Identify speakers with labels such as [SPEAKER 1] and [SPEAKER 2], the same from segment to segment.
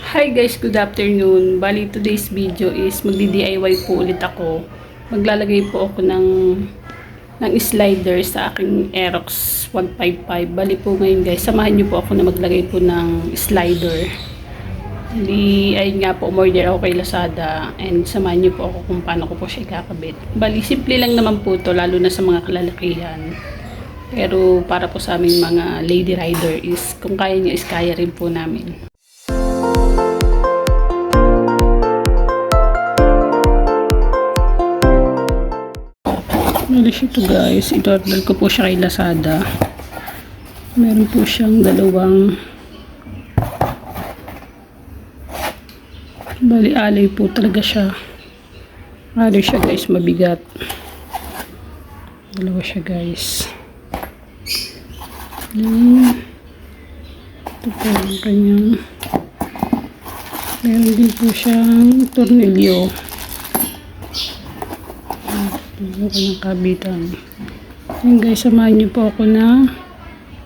[SPEAKER 1] Hi guys, good afternoon. Bali, today's video is magdi-DIY po ulit ako. Maglalagay po ako ng slider sa aking Aerox 155. Bali po ngayon guys, samahan niyo po ako na maglagay po ng slider. Bali, ayun nga po, umorder ako kay Lazada and samahan niyo po ako kung paano ko po siya ikakabit. Bali, simple lang naman po to, lalo na sa mga kalalakihan. Pero para po sa aming mga lady rider is, kung kaya niya is kaya rin po namin. Malis ito guys, i-order ko po siya kay Lazada. Meron po siyang dalawang alay po talaga siya. Alay siya guys, mabigat. Dalawa siya guys. Ito po ang kanyang, meron din po siyang tornilyo. Ito ko ng kabitan. Ayan guys, samahan niyo po ako na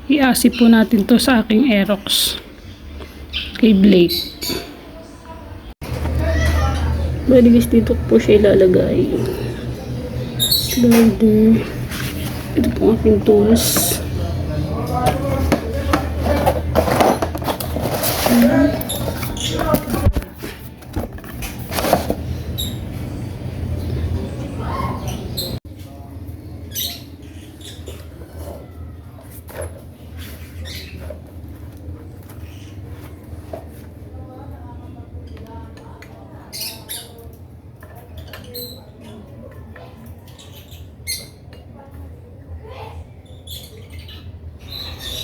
[SPEAKER 1] i-asip po natin to sa aking Aerox kay Blake. Bali guys, dito ko po siya ilalagay. Slider. Ito po ang aking tools.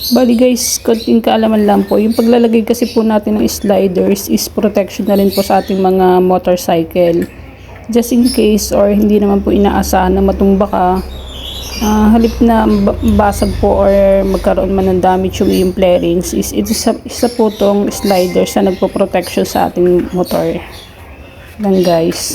[SPEAKER 1] Bali guys, konting kaalaman lang po. Yung paglalagay kasi po natin ng sliders is protection na rin po sa ating mga motorcycle. Just in case or hindi naman po inaasahan na matumba ka, halip na basag po or magkaroon man ng damage yung iyong flarings, is isa po tong sliders na nagpo-protection sa ating motor lang guys.